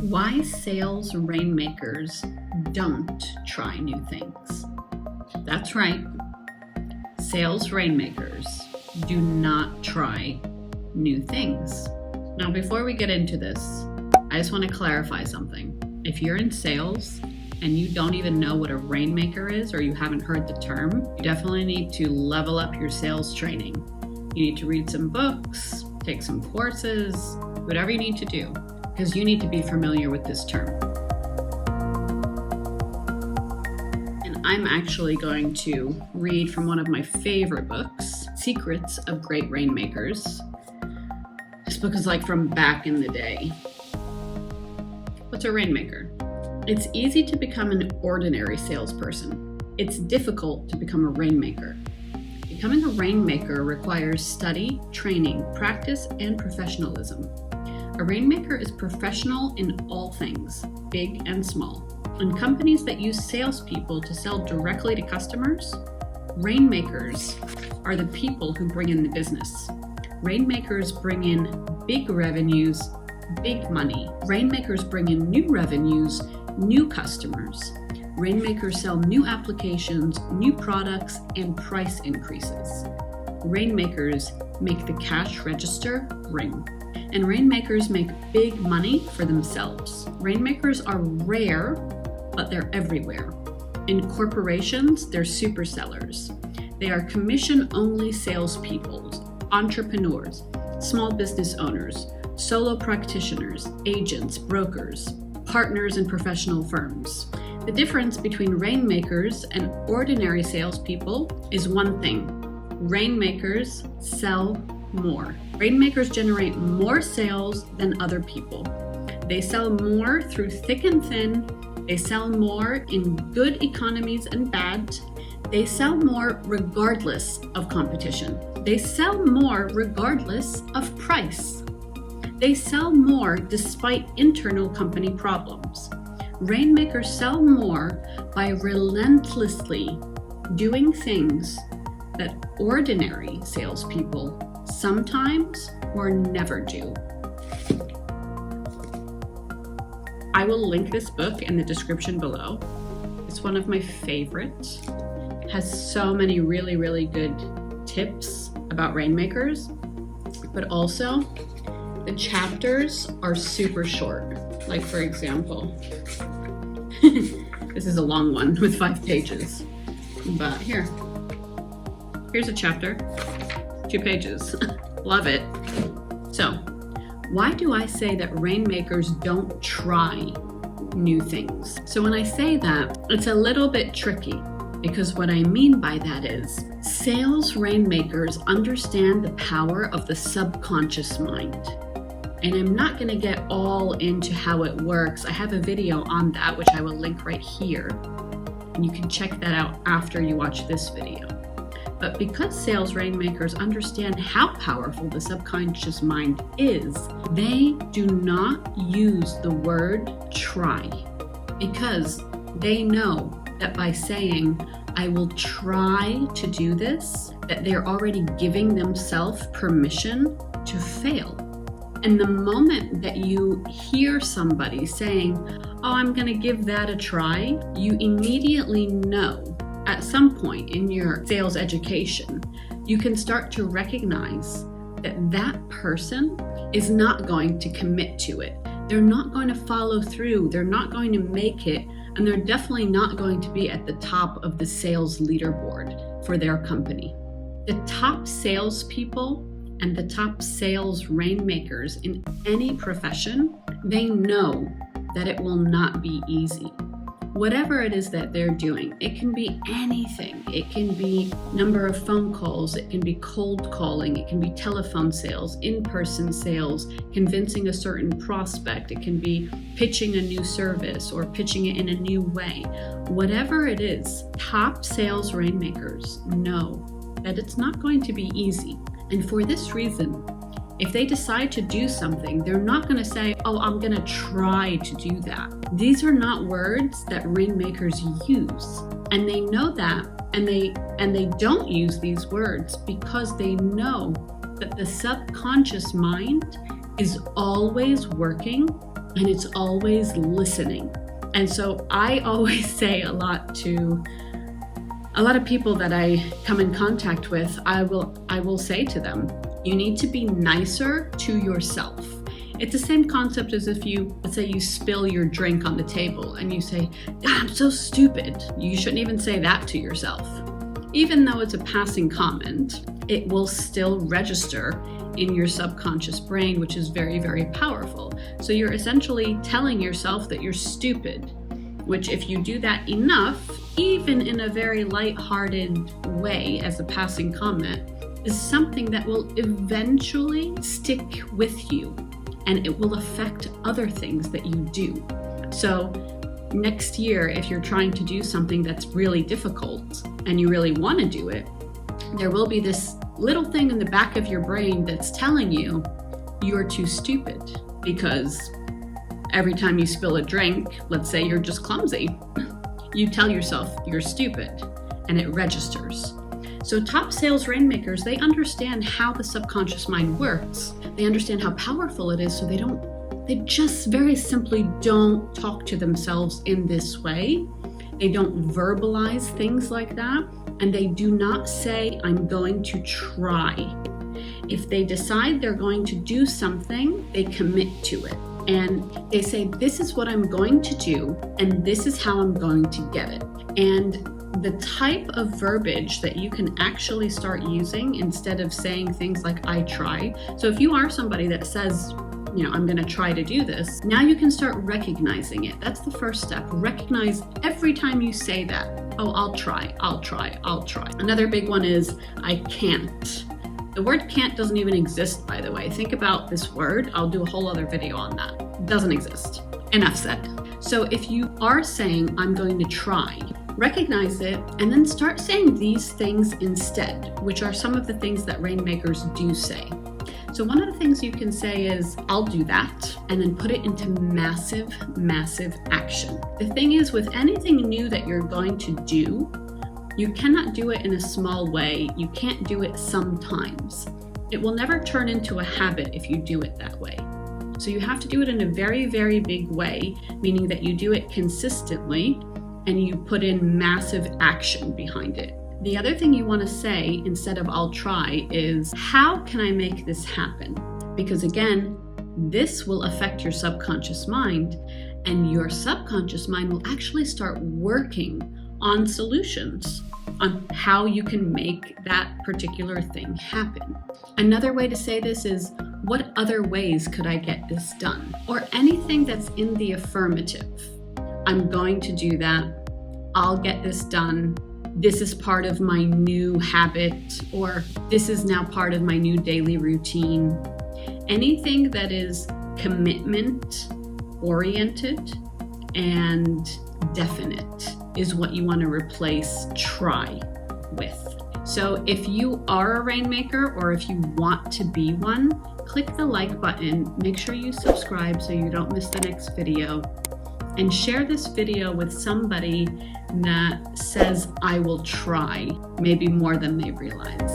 Why sales rainmakers don't try new things. That's right. Sales rainmakers do not try new things. Now, before we get into this, I just want to clarify something. If you're in sales and you don't even know what a rainmaker is, or you haven't heard the term, you definitely need to level up your sales training. You need to read some books, take some courses, whatever you need to do, because you need to be familiar with this term. And I'm actually going to read from one of my favorite books, Secrets of Great Rainmakers. This book is like from back in the day. What's a rainmaker? It's easy to become an ordinary salesperson. It's difficult to become a rainmaker. Becoming a rainmaker requires study, training, practice, and professionalism. A rainmaker is professional in all things, big and small. In companies that use salespeople to sell directly to customers, rainmakers are the people who bring in the business. Rainmakers bring in big revenues, big money. Rainmakers bring in new revenues, new customers. Rainmakers sell new applications, new products, and price increases. Rainmakers make the cash register ring. And rainmakers make big money for themselves. Rainmakers are rare, but they're everywhere. In corporations, they're super sellers. They are commission-only salespeople, entrepreneurs, small business owners, solo practitioners, agents, brokers, partners in professional firms. The difference between rainmakers and ordinary salespeople is one thing. Rainmakers sell more. Rainmakers generate more sales than other people. They sell more through thick and thin. They sell more in good economies and bad. They sell more regardless of competition. They sell more regardless of price. They sell more despite internal company problems. Rainmakers sell more by relentlessly doing things that ordinary salespeople sometimes or never do. I will link this book in the description below. It's one of my favorites. It has so many really, really good tips about rainmakers, but also the chapters are super short. Like, for example, this is a long one with 5 pages, but here's a chapter, 2 pages. Love it. So, why do I say that rainmakers don't try new things? So when I say that, it's a little bit tricky, because what I mean by that is sales rainmakers understand the power of the subconscious mind. And I'm not going to get all into how it works. I have a video on that, which I will link right here. And you can check that out after you watch this video. But because sales rainmakers understand how powerful the subconscious mind is, they do not use the word try, because they know that by saying, I will try to do this, that they're already giving themselves permission to fail. And the moment that you hear somebody saying, oh, I'm going to give that a try, you immediately know at some point in your sales education, you can start to recognize that that person is not going to commit to it. They're not going to follow through. They're not going to make it. And they're definitely not going to be at the top of the sales leaderboard for their company. The top salespeople and the top sales rainmakers in any profession, they know that it will not be easy. Whatever it is that they're doing, it can be anything. It can be number of phone calls, it can be cold calling, it can be telephone sales, in-person sales, convincing a certain prospect, it can be pitching a new service or pitching it in a new way. Whatever it is, top sales rainmakers know that it's not going to be easy. And for this reason, if they decide to do something, they're not going to say, oh, I'm going to try to do that. These are not words that rainmakers use. And they know that, and they don't use these words because they know that the subconscious mind is always working and it's always listening. And so I always say a lot to a lot of people that I come in contact with, I will say to them, you need to be nicer to yourself. It's the same concept as if let's say you spill your drink on the table and you say, I'm so stupid. You shouldn't even say that to yourself. Even though it's a passing comment, it will still register in your subconscious brain, which is very, very powerful. So you're essentially telling yourself that you're stupid, which if you do that enough, even in a very lighthearted way as a passing comment, is something that will eventually stick with you, and it will affect other things that you do. So next year, if you're trying to do something that's really difficult and you really want to do it, there will be this little thing in the back of your brain that's telling you you're too stupid, because every time you spill a drink, let's say you're just clumsy, you tell yourself you're stupid, and it registers. So top sales rainmakers, they understand how the subconscious mind works. They understand how powerful it is, so they just very simply don't talk to themselves in this way. They don't verbalize things like that, and they do not say, I'm going to try. If they decide they're going to do something, they commit to it. And they say, this is what I'm going to do, and this is how I'm going to get it. And the type of verbiage that you can actually start using instead of saying things like, I try. So if you are somebody that says, I'm going to try to do this, now you can start recognizing it. That's the first step. Recognize every time you say that. Oh, I'll try. Another big one is, I can't. The word can't doesn't even exist, by the way. Think about this word. I'll do a whole other video on that. It doesn't exist. Enough said. So if you are saying, I'm going to try, recognize it, and then start saying these things instead, which are some of the things that Rainmakers do say. So one of the things you can say is, I'll do that, and then put it into massive, massive action. The thing is, with anything new that you're going to do, you cannot do it in a small way. You can't do it sometimes. It will never turn into a habit if you do it that way. So you have to do it in a very, very big way, meaning that you do it consistently and you put in massive action behind it. The other thing you want to say instead of I'll try is, how can I make this happen? Because again, this will affect your subconscious mind, and your subconscious mind will actually start working on solutions on how you can make that particular thing happen. Another way to say this is, what other ways could I get this done? Or anything that's in the affirmative. I'm going to do that. I'll get this done. This is part of my new habit, or this is now part of my new daily routine. Anything that is commitment oriented and definite is what you want to replace try with. So if you are a Rainmaker, or if you want to be one, click the like button, make sure you subscribe so you don't miss the next video, and share this video with somebody that says, I will try, maybe more than they realize.